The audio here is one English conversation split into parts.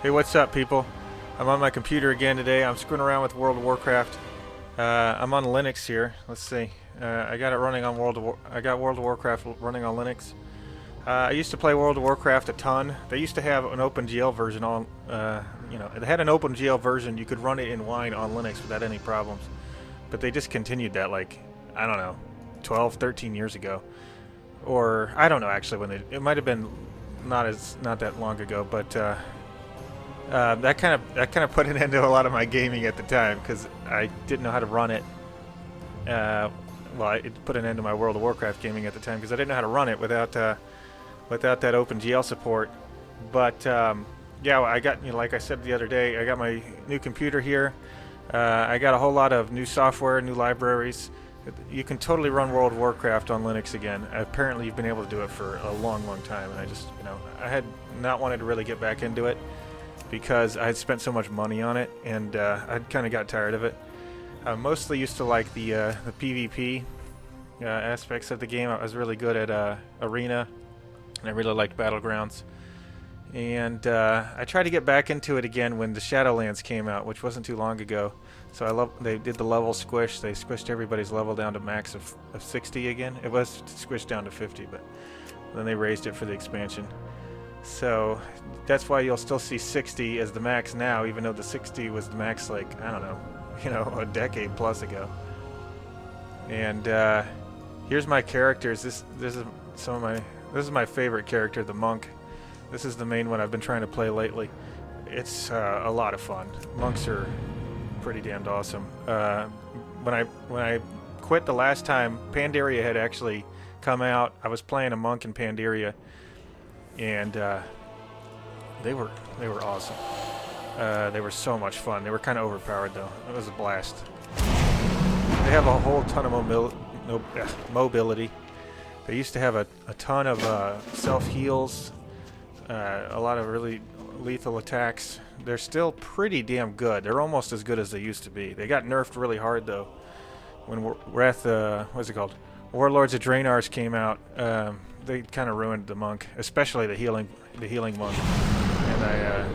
Hey, what's up, people? I'm on my computer again today. I'm screwing around with World of Warcraft. I'm on Linux here. Let's see. I got it running on I got World of Warcraft running on Linux. I used to play World of Warcraft a ton. They used to have an OpenGL version on. It had an OpenGL version. You could run it in Wine on Linux without any problems. But they discontinued that, like, I don't know, 12, 13 years ago, or I don't know actually when it might have been not that long ago, but. That kind of put an end to a lot of my gaming at the time because I didn't know how to run it. It put an end to my World of Warcraft gaming at the time because I didn't know how to run it without that OpenGL support. But I got, like I said the other day, I got my new computer here. I got a whole lot of new software, new libraries. You can totally run World of Warcraft on Linux again. Apparently, you've been able to do it for a long, long time, and I just, I had not wanted to really get back into it, because I had spent so much money on it, and I kind of got tired of it. I mostly used to like the PvP aspects of the game. I was really good at Arena, and I really liked Battlegrounds. And I tried to get back into it again when the Shadowlands came out, which wasn't too long ago. So they did the level squish. They squished everybody's level down to max of 60 again. It was squished down to 50, but then they raised it for the expansion. So that's why you'll still see 60 as the max now, even though the 60 was the max, like, I don't know, a decade plus ago. And here's my characters. This is my favorite character, the monk. This is the main one I've been trying to play lately. It's a lot of fun. Monks are pretty damned awesome. When I quit the last time, Pandaria had actually come out. I was playing a monk in Pandaria. And they were awesome. They were so much fun. They were kind of overpowered though. It was a blast. They have a whole ton of mobility. They used to have a ton of self heals, a lot of really lethal attacks. They're still pretty damn good. They're almost as good as they used to be. They got nerfed really hard though. When what's it called? Warlords of Draenar's came out. They kind of ruined the monk, especially the healing monk, and I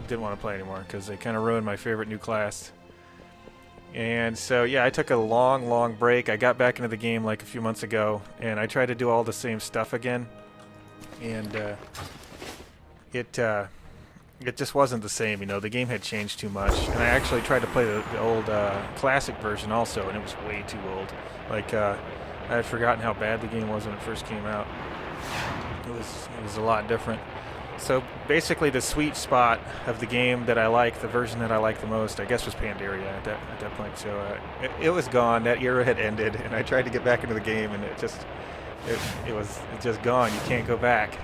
didn't want to play anymore because they kind of ruined my favorite new class. And so yeah, I took a long break. I got back into the game like a few months ago, and I tried to do all the same stuff again, and it just wasn't the same. The game had changed too much, and I actually tried to play the old classic version also, and it was way too old. Like I had forgotten how bad the game was when it first came out. It was a lot different. So basically the sweet spot of the game that I like, the version that I like the most, I guess was Pandaria at that point. So it was gone. That era had ended, and I tried to get back into the game, and it was just gone. You can't go back.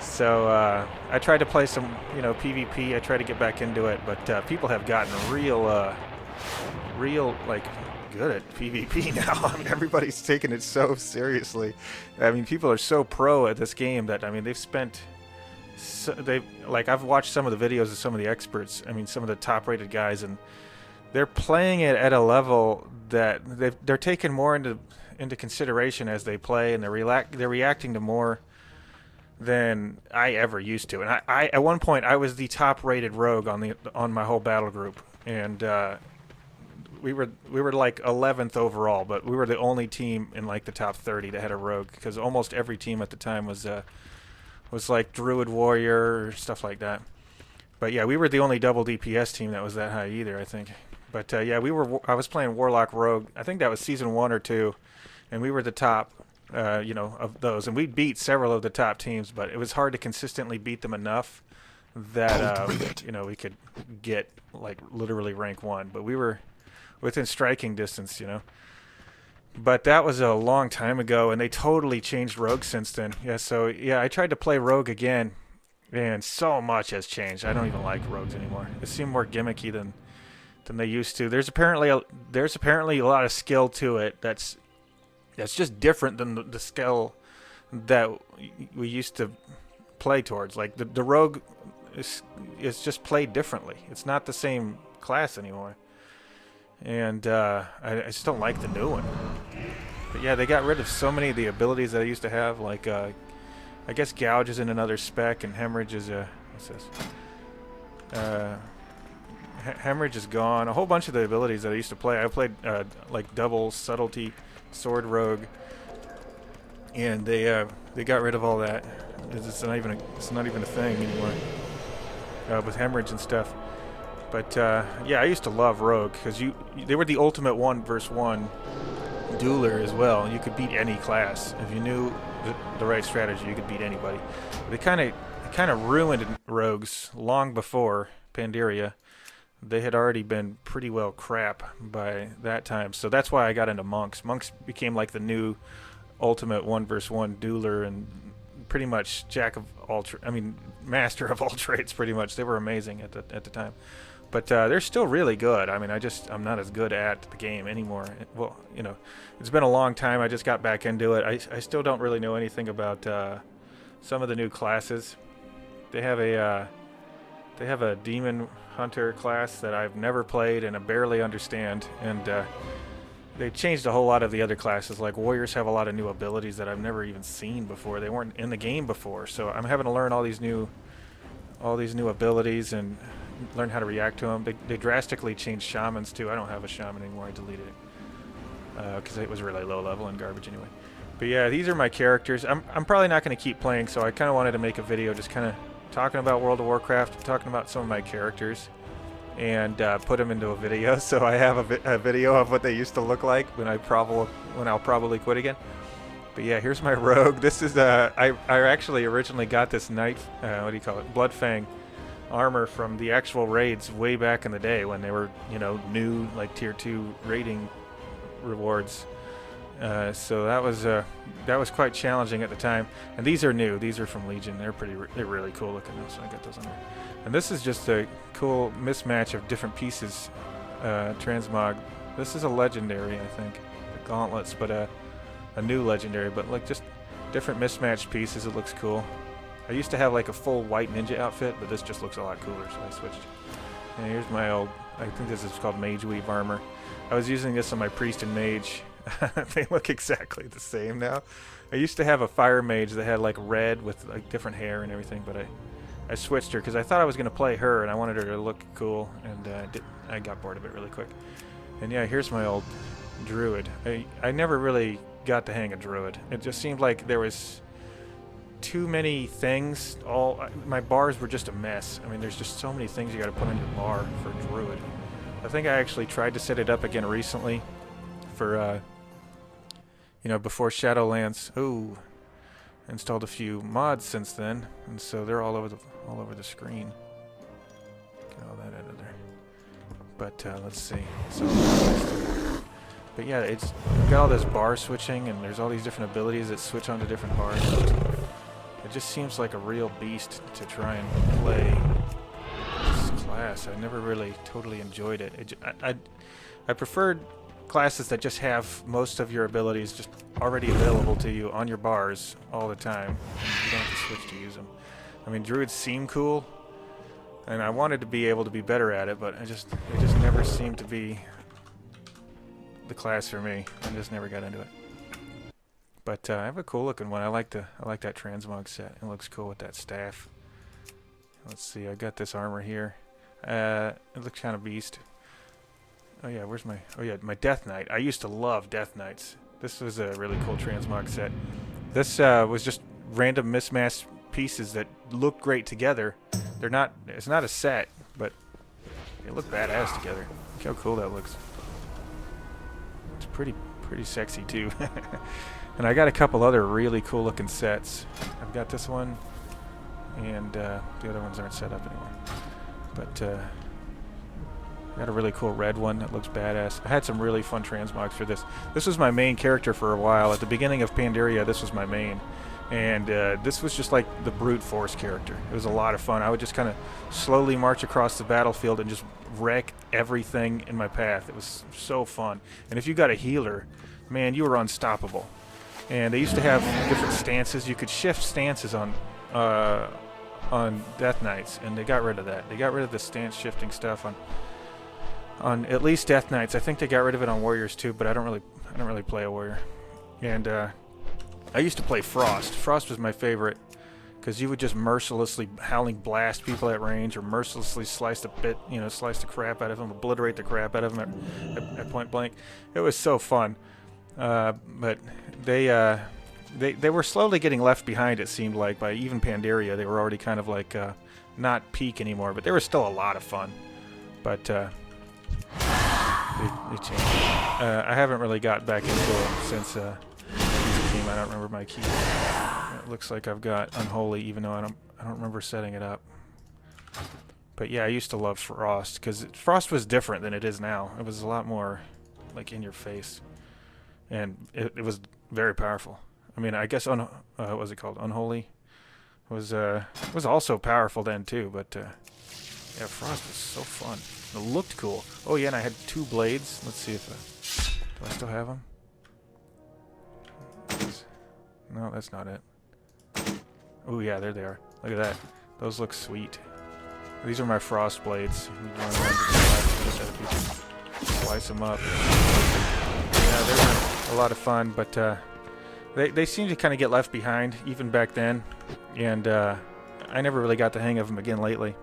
So I tried to play some PvP. I tried to get back into it, but people have gotten real like good at PvP now. I mean, everybody's taking it so seriously. I mean, people are so pro at this game that, I mean, they've spent I've watched some of the videos of some of the experts. I mean, some of the top-rated guys, and they're playing it at a level that they're taking more into consideration as they play, and they're reacting to more than I ever used to. And I at one point I was the top-rated rogue on my whole battle group, and we were like 11th overall, but we were the only team in like the top 30 that had a rogue, because almost every team at the time was like Druid Warrior or stuff like that. But yeah, we were the only double DPS team that was that high either, I think. But yeah, I was playing Warlock Rogue. I think that was season 1 or 2, and we were the top of those, and we beat several of the top teams, but it was hard to consistently beat them enough that we could get like literally rank 1, but we were within striking distance, But that was a long time ago, and they totally changed Rogue since then. Yeah, so yeah, I tried to play Rogue again, and so much has changed. I don't even like Rogues anymore. They seem more gimmicky than they used to. There's apparently a lot of skill to it that's just different than the skill that we used to play towards. Like the Rogue is just played differently. It's not the same class anymore. And I just don't like the new one. But yeah, they got rid of so many of the abilities that I used to have. Like, I guess Gouge is in another spec, and Hemorrhage is a... What's this? Hemorrhage is gone. A whole bunch of the abilities that I used to play. I played like double subtlety, sword rogue, and they got rid of all that. It's not even a thing anymore with hemorrhage and stuff. But yeah, I used to love rogue because they were the ultimate 1v1 dueler as well, and you could beat any class if you knew the right strategy. You could beat anybody. They kind of ruined rogues long before Pandaria. They had already been pretty well crap by that time, so that's why I got into monks. Monks became like the new ultimate 1v1 dueler and pretty much master of all trades. Pretty much, they were amazing at the time. But they're still really good. I mean, I'm not as good at the game anymore. Well, you know, it's been a long time. I just got back into it. I still don't really know anything about some of the new classes. They have a demon hunter class that I've never played and I barely understand. And they changed a whole lot of the other classes. Like warriors have a lot of new abilities that I've never even seen before. They weren't in the game before. So I'm having to learn all these new abilities and learn how to react to them. They drastically changed shamans too. I don't have a shaman anymore. I deleted it because it was really low level and garbage anyway. But yeah, these are my characters. I'm probably not going to keep playing, so I kind of wanted to make a video just kind of talking about World of Warcraft, talking about some of my characters, and put them into a video. So I have a video of what they used to look like when I'll probably quit again. But yeah, here's my rogue. This is I actually originally got this knight, what do you call it, Bloodfang armor from the actual raids way back in the day when they were, you know, new like tier 2 raiding rewards. So that was quite challenging at the time. And these are new. These are from Legion. They're really cool looking though, so I got those on there. And this is just a cool mismatch of different pieces. Transmog. This is a legendary, I think. The gauntlets, but a new legendary, but like just different mismatched pieces. It looks cool. I used to have like a full white ninja outfit, but this just looks a lot cooler, so I switched. And here's my old, I think this is called Mage Weave armor. I was using this on my priest and mage. They look exactly the same now. I used to have a fire mage that had like red with like different hair and everything, but I switched her because I thought I was going to play her and I wanted her to look cool, and I got bored of it really quick. And yeah, here's my old druid. I never really got the hang of druid. It just seemed like there was too many things. My bars were just a mess. I mean, there's just so many things you got to put on your bar for druid. I think I actually tried to set it up again recently for you know, before Shadowlands. Ooh, installed a few mods since then, and so they're all over the screen. Get all that out of there. But let's see. But yeah, it's got all this bar switching, and there's all these different abilities that switch onto different bars. It just seems like a real beast to try and play this class. I never really totally enjoyed it. I preferred classes that just have most of your abilities just already available to you on your bars all the time. And you don't have to switch to use them. I mean, druids seem cool, and I wanted to be able to be better at it, but it just never seemed to be the class for me. I just never got into it. But I have a cool looking one. I like that transmog set. It looks cool with that staff. Let's see. I got this armor here. It looks kind of beast. Oh yeah, my Death Knight. I used to love Death Knights. This was a really cool transmog set. This was just random mismatched pieces that look great together. It's not a set, but they look badass together. Look how cool that looks. It's pretty sexy too. And I got a couple other really cool looking sets. I've got this one, and the other ones aren't set up anymore. But I got a really cool red one that looks badass. I had some really fun transmogs for this. This was my main character for a while. At the beginning of Pandaria, this was my main. And this was just like the brute force character. It was a lot of fun. I would just kind of slowly march across the battlefield and just wreck everything in my path. It was so fun. And if you got a healer, man, you were unstoppable. And they used to have different stances. You could shift stances on Death Knights, and they got rid of that. They got rid of the stance shifting stuff on at least Death Knights. I think they got rid of it on Warriors too, but I don't really play a Warrior. And I used to play Frost. Frost was my favorite because you would just mercilessly howling blast people at range, or mercilessly slice the crap out of them, obliterate the crap out of them at point blank. It was so fun, but they were slowly getting left behind. It seemed like by even Pandaria, they were already kind of like not peak anymore, but they were still a lot of fun. But they changed. I haven't really got back into it since the game. I don't remember my key. It looks like I've got Unholy, even though I don't remember setting it up. But yeah, I used to love Frost, because Frost was different than it is now. It was a lot more like in your face, and it was very powerful. I mean, I guess what was it called? Unholy was also powerful then too. But yeah, Frost was so fun. It looked cool. Oh yeah, and I had 2 blades. Let's see if do I still have them? No, that's not it. Oh yeah, there they are. Look at that. Those look sweet. These are my Frost blades. Slice them up. Yeah, they were a lot of fun, but they seem to kind of get left behind even back then, and I never really got the hang of them again lately.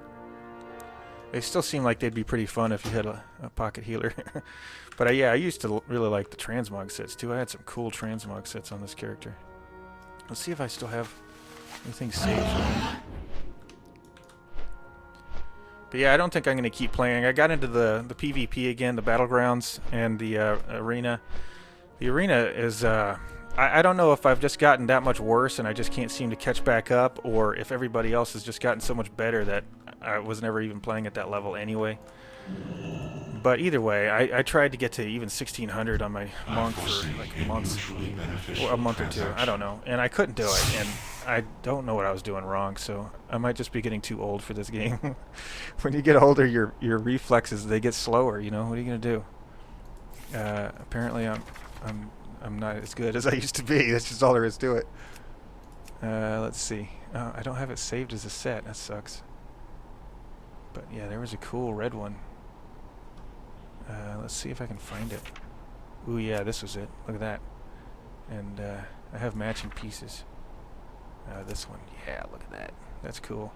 They still seem like they'd be pretty fun if you had a pocket healer. But yeah, I used to really like the transmog sets too. I had some cool transmog sets on this character. Let's see if I still have anything saved. But yeah, I don't think I'm going to keep playing. I got into the PvP again, the Battlegrounds, and the Arena. The Arena is... I don't know if I've just gotten that much worse and I just can't seem to catch back up, or if everybody else has just gotten so much better that I was never even playing at that level anyway. But either way, I tried to get to even 1600 on my monk for like months, or a month or two, I don't know, and I couldn't do it, and I don't know what I was doing wrong, so I might just be getting too old for this game. When you get older, your reflexes, they get slower, you know. What are you gonna do? Apparently I'm not as good as I used to be. That's just all there is to it. Let's see. I don't have it saved as a set. That sucks. But yeah, there was a cool red one. Let's see if I can find it. Ooh, yeah, this was it. Look at that. And I have matching pieces. This one. Yeah, look at that. That's cool.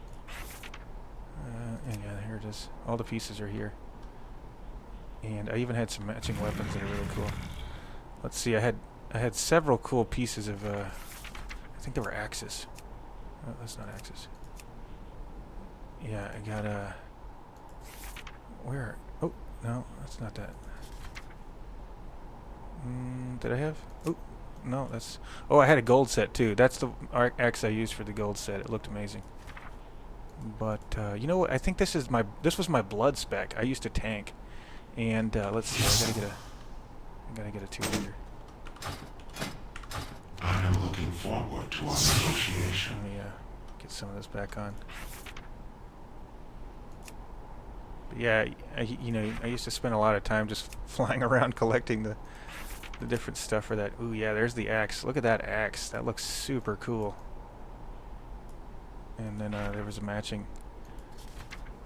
And yeah, here it is. All the pieces are here. And I even had some matching weapons that are really cool. Let's see, I had several cool pieces of, I think they were axes. Oh, that's not axes. Yeah, I got where? Oh, no, that's not that. Did I have? Oh, no, that's... Oh, I had a gold set, too. That's the axe I used for the gold set. It looked amazing. But, you know what? I think this was my blood spec. I used to tank. And, let's see, I gotta get a 2-liter. I am looking forward to our negotiation. Let me get some of this back on. But yeah, I used to spend a lot of time just flying around collecting the different stuff for that. Ooh, yeah, there's the axe. Look at that axe. That looks super cool. And then there was a matching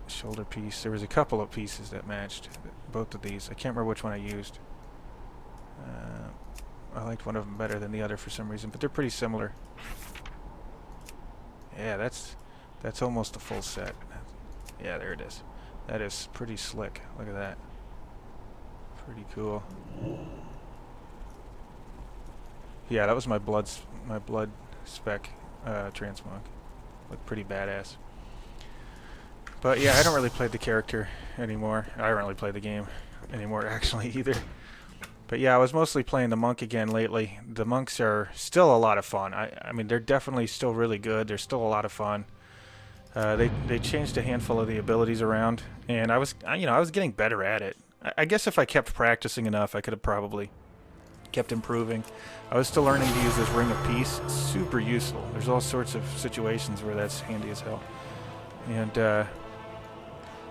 shoulder piece. There was a couple of pieces that matched both of these. I can't remember which one I used. I liked one of them better than the other for some reason, but they're pretty similar. Yeah, that's almost a full set. Yeah, there it is. That is pretty slick. Look at that. Pretty cool. Yeah, that was my blood spec transmog. Looked pretty badass. But yeah, I don't really play the character anymore. I don't really play the game anymore, actually, either. But yeah, I was mostly playing the monk again lately. The monks are still a lot of fun. I mean, they're definitely still really good. They're still a lot of fun. They changed a handful of the abilities around, and I was getting better at it. I guess if I kept practicing enough, I could have probably kept improving. I was still learning to use this Ring of Peace. It's super useful. There's all sorts of situations where that's handy as hell. And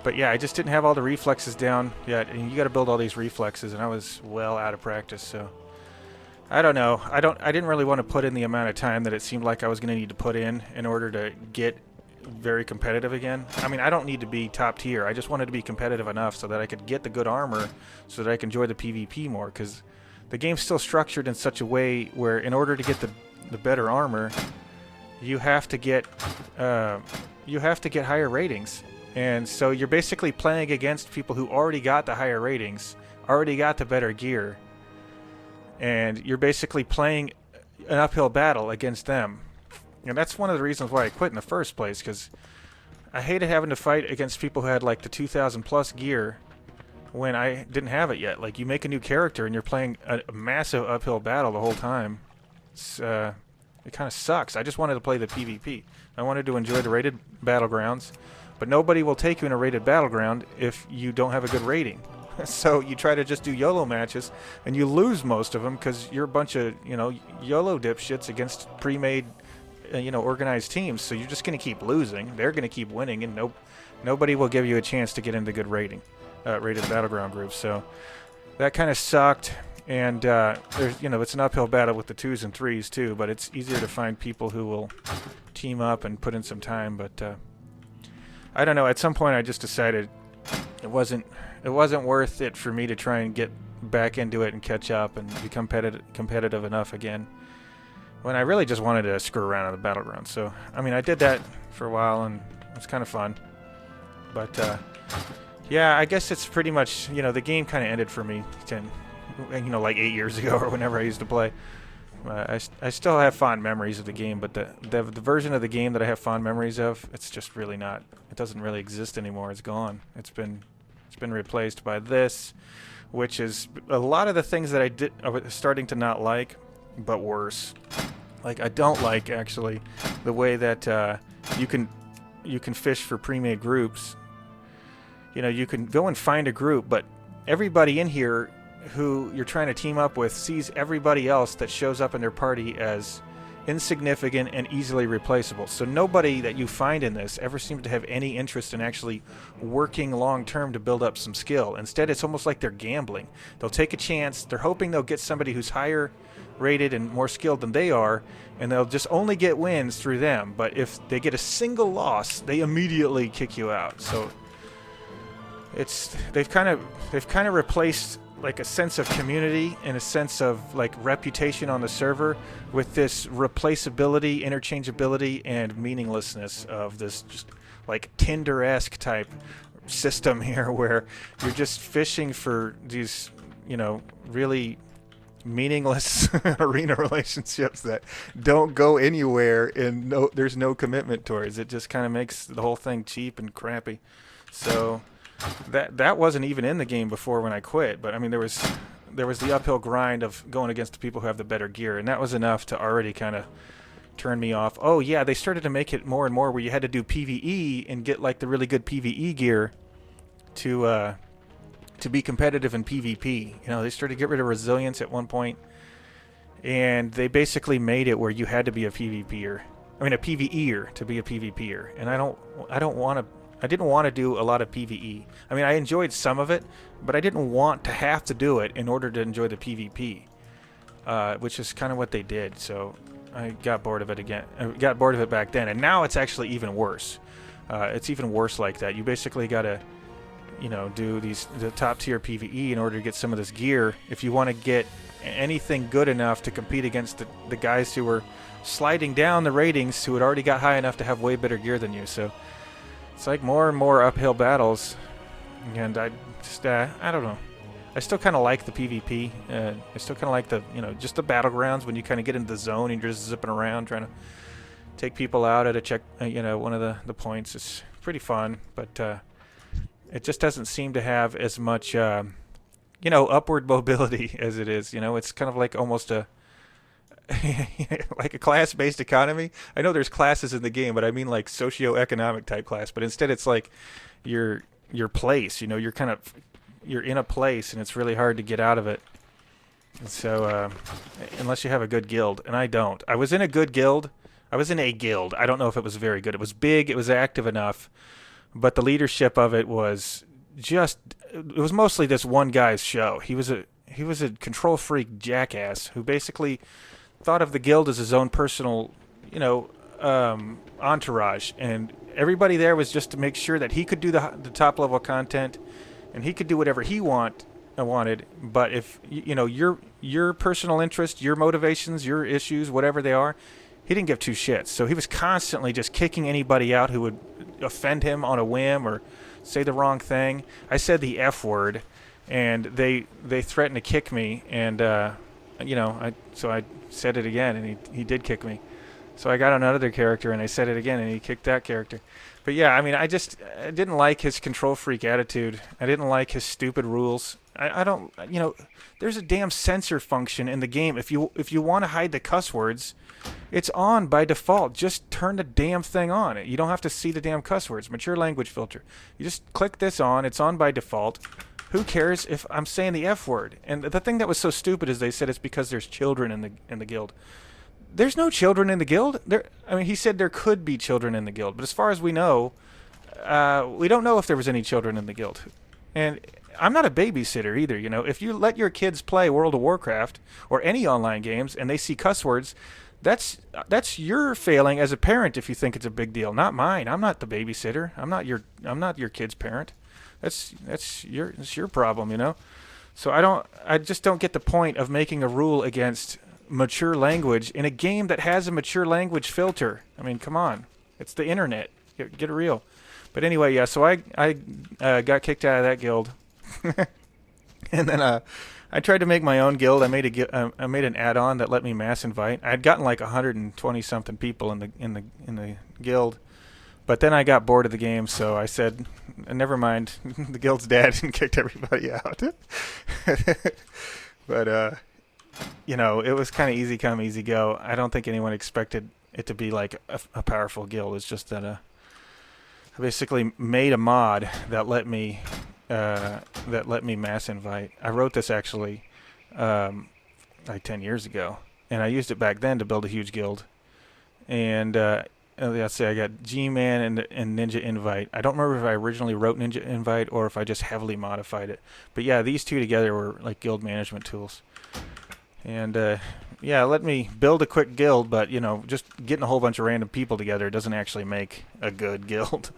but yeah, I just didn't have all the reflexes down yet, and you got to build all these reflexes, and I was well out of practice. So I don't know. I didn't really want to put in the amount of time that it seemed like I was going to need to put in order to get very competitive again. I mean, I don't need to be top tier. I just wanted to be competitive enough so that I could get the good armor, so that I can enjoy the PvP more. Because the game's still structured in such a way where, in order to get the better armor, you have to get higher ratings. And so you're basically playing against people who already got the higher ratings, already got the better gear, and you're basically playing an uphill battle against them. And that's one of the reasons why I quit in the first place, because I hated having to fight against people who had like the 2,000 plus gear when I didn't have it yet. Like, you make a new character and you're playing a massive uphill battle the whole time. It kind of sucks. I just wanted to play the PvP. I wanted to enjoy the rated battlegrounds, but nobody will take you in a rated battleground if you don't have a good rating. So you try to just do YOLO matches, and you lose most of them because you're a bunch of, YOLO dipshits against pre-made, organized teams. So you're just going to keep losing. They're going to keep winning, and nobody will give you a chance to get into good rated battleground groups. So that kind of sucked. And there's, it's an uphill battle with the 2s and 3s too, but it's easier to find people who will team up and put in some time. But I don't know. At some point, I just decided it wasn't worth it for me to try and get back into it and catch up and become competitive enough again, when I really just wanted to screw around on the battleground. So I mean, I did that for a while, and it was kind of fun. But yeah, I guess it's pretty much, the game kind of ended for me like 8 years ago or whenever I used to play. I still have fond memories of the game, but the version of the game that I have fond memories of, it's just really not. It doesn't really exist anymore. It's gone. It's been replaced by this, which is a lot of the things that I was starting to not like, but worse. Like, I don't like, actually, the way that you can fish for pre-made groups. You can go and find a group, but everybody in here who you're trying to team up with sees everybody else that shows up in their party as insignificant and easily replaceable. So nobody that you find in this ever seems to have any interest in actually working long term to build up some skill. Instead, it's almost like they're gambling. They'll take a chance. They're hoping they'll get somebody who's higher rated and more skilled than they are, and they'll just only get wins through them. But if they get a single loss, they immediately kick you out. So they've kind of replaced like a sense of community and a sense of like reputation on the server with this replaceability, interchangeability, and meaninglessness of this just like Tinder-esque type system here, where you're just fishing for these, really meaningless arena relationships that don't go anywhere, and there's no commitment towards it. Just kind of makes the whole thing cheap and crappy. So that wasn't even in the game before when I quit, but I mean, there was the uphill grind of going against the people who have the better gear, and that was enough to already kind of turn me off. Oh yeah, they started to make it more and more where you had to do PvE and get like the really good PvE gear to be competitive in PvP. They started to get rid of resilience at one point, and they basically made it where you had to be a PvPer. I mean, a PvEer to be a PvPer, and I didn't want to do a lot of PvE. I mean, I enjoyed some of it, but I didn't want to have to do it in order to enjoy the PvP, which is kind of what they did. So I got bored of it again. I got bored of it back then, and now it's actually even worse. It's even worse like that. You basically got to, do the top tier PvE in order to get some of this gear if you want to get anything good enough to compete against the guys who were sliding down the ratings, who had already got high enough to have way better gear than you. So it's like more and more uphill battles, and I just, I don't know. I still kind of like the PvP. I still kind of like the, just the battlegrounds when you kind of get into the zone and you're just zipping around trying to take people out at a check, one of the points. It's pretty fun, but it just doesn't seem to have as much, upward mobility as it is. It's kind of like almost a like a class-based economy. I know there's classes in the game, but I mean like socio-economic type class. But instead, it's like your place. You're in a place, and it's really hard to get out of it. And so unless you have a good guild, and I don't. I was in a good guild. I was in a guild. I don't know if it was very good. It was big. It was active enough, but the leadership of it was just. It was mostly this one guy's show. He was a control freak jackass who basically thought of the guild as his own personal, entourage, and everybody there was just to make sure that he could do the top level content, and he could do whatever he wanted. But if your personal interest, your motivations, your issues, whatever they are, he didn't give two shits. So he was constantly just kicking anybody out who would offend him on a whim or say the wrong thing. I said the F word, and they threatened to kick me, and so I said it again, and he did kick me. So I got another character, and I said it again, and he kicked that character. But yeah, I mean, I didn't like his control freak attitude. I didn't like his stupid rules. I don't, there's a damn censor function in the game. If you want to hide the cuss words, it's on by default. Just turn the damn thing on. You don't have to see the damn cuss words. Mature language filter. You just click this on. It's on by default. Who cares if I'm saying the F word? And the thing that was so stupid is they said it's because there's children in the guild. There's no children in the guild. He said there could be children in the guild, but as far as we know, we don't know if there was any children in the guild. And I'm not a babysitter either. If you let your kids play World of Warcraft or any online games and they see cuss words, that's your failing as a parent if you think it's a big deal, not mine. I'm not the babysitter. I'm not your kid's parent. That's your problem, So I just don't get the point of making a rule against mature language in a game that has a mature language filter. I mean, come on. It's the internet. Get it real. But anyway, yeah, so I got kicked out of that guild. And then I tried to make my own guild. I made an add-on that let me mass invite. I had gotten like 120 something people in the guild. But then I got bored of the game, so I said, never mind. The guild's dead, and kicked everybody out. But it was kind of easy come, easy go. I don't think anyone expected it to be like a powerful guild. It's just that I basically made a mod that let me mass invite. I wrote this actually like 10 years ago, and I used it back then to build a huge guild. And let's say I got G-Man and Ninja Invite. I don't remember if I originally wrote Ninja Invite or if I just heavily modified it. But yeah, these two together were like guild management tools. And let me build a quick guild, but just getting a whole bunch of random people together doesn't actually make a good guild.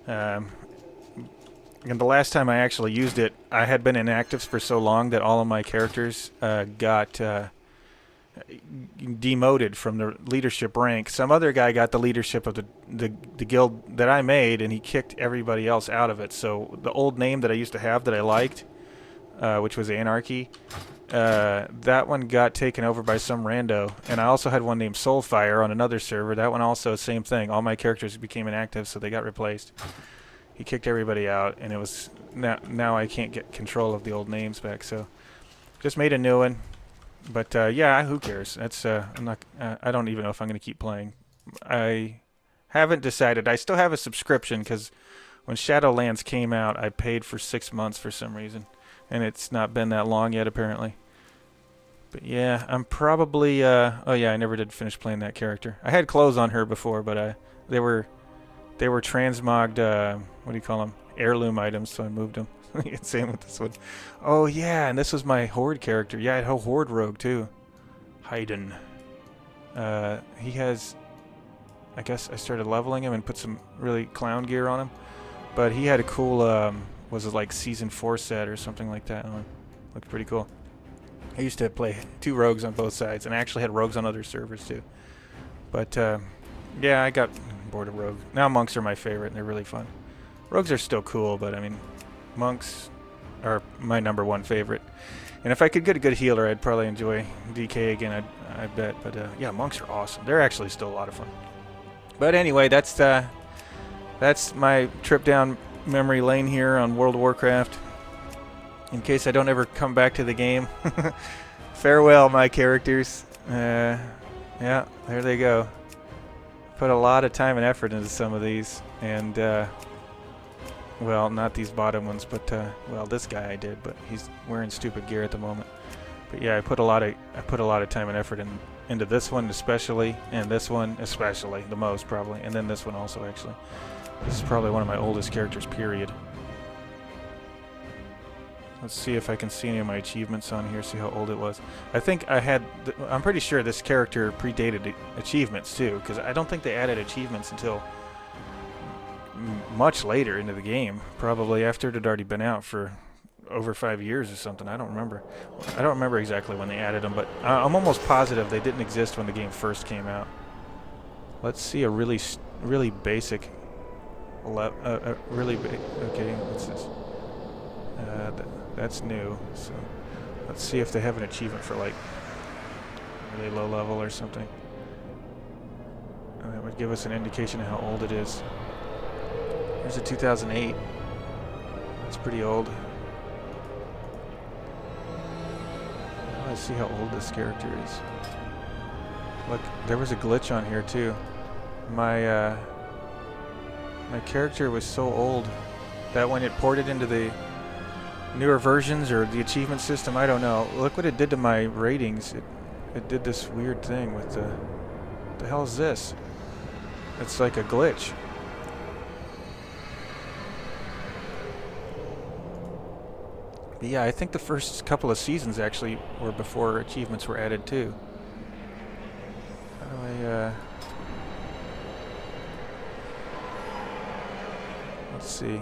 And the last time I actually used it, I had been inactive for so long that all of my characters got demoted from the leadership rank. Some other guy got the leadership of the guild that I made, and he kicked everybody else out of it. So the old name that I used to have that I liked, which was Anarchy, that one got taken over by some rando. And I also had one named Soulfire on another server. That one also, same thing. All my characters became inactive, so they got replaced. He kicked everybody out, and it was now I can't get control of the old names back. So just made a new one. But who cares? That's I'm not. I don't even know if I'm going to keep playing. I haven't decided. I still have a subscription because when Shadowlands came out, I paid for 6 months for some reason, and it's not been that long yet apparently. But yeah, I'm probably. I never did finish playing that character. I had clothes on her before, but they were transmogged. What do you call them? Heirloom items. So I moved them. Same with this one. Oh yeah, and this was my Horde character. Yeah, I had a Horde rogue too. Haydn. He has. I guess I started leveling him and put some really clown gear on him. But he had a cool. Was it like season 4 set or something like that on? Looked pretty cool. I used to play 2 rogues on both sides, and I actually had rogues on other servers too. But I got bored of rogue. Now monks are my favorite, and they're really fun. Rogues are still cool, but I mean, monks are my #1 favorite. And if I could get a good healer, I'd probably enjoy DK again, I bet. But monks are awesome. They're actually still a lot of fun. But anyway, that's my trip down memory lane here on World of Warcraft. In case I don't ever come back to the game. Farewell, my characters. There they go. Put a lot of time and effort into some of these, and well, not these bottom ones, but this guy I did, but he's wearing stupid gear at the moment. But yeah, I put a lot of time and effort into this one especially, and this one especially, the most probably, and then this one also actually. This is probably one of my oldest characters, period. Let's see if I can see any of my achievements on here, see how old it was. I think I'm pretty sure this character predated achievements too, because I don't think they added achievements until much later into the game. Probably after it had already been out for over 5 years or something. I don't remember exactly when they added them, but I'm almost positive they didn't exist when the game first came out. Let's see a really basic. Okay, what's this? That's new. So let's see if they have an achievement for like really low level or something. That would give us an indication of how old it is. Here's a 2008. That's pretty old. Let's see how old this character is. Look, there was a glitch on here too. My character was so old that when it ported into the newer versions or the achievement system, I don't know. Look what it did to my ratings. It did this weird thing with the... What the hell is this? It's like a glitch. But yeah, I think the first couple of seasons actually were before achievements were added too. How do I, let's see.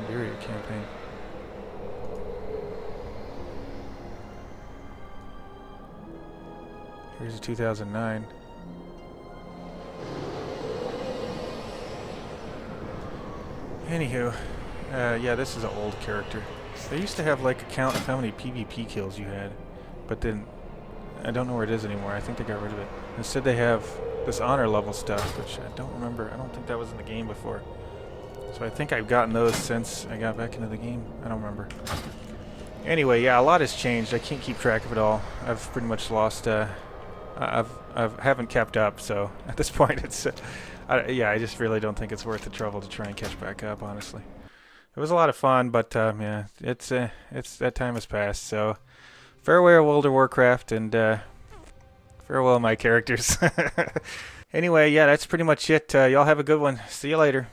Iberia campaign. Here's a 2009. Anywho, yeah, this is an old character. They used to have like a count of how many PvP kills you had, but then I don't know where it is anymore. I think they got rid of it. Instead they have this honor level stuff, which I don't remember. I don't think that was in the game before. So I think I've gotten those since I got back into the game. I don't remember. Anyway, yeah, a lot has changed. I can't keep track of it all. I've pretty much lost... I haven't kept up, so at this point it's... yeah, I just really don't think it's worth the trouble to try and catch back up, honestly. It was a lot of fun, but yeah, it's that time has passed, so... Farewell, World of Warcraft, and farewell, my characters. Anyway, yeah, that's pretty much it. Y'all have a good one. See you later.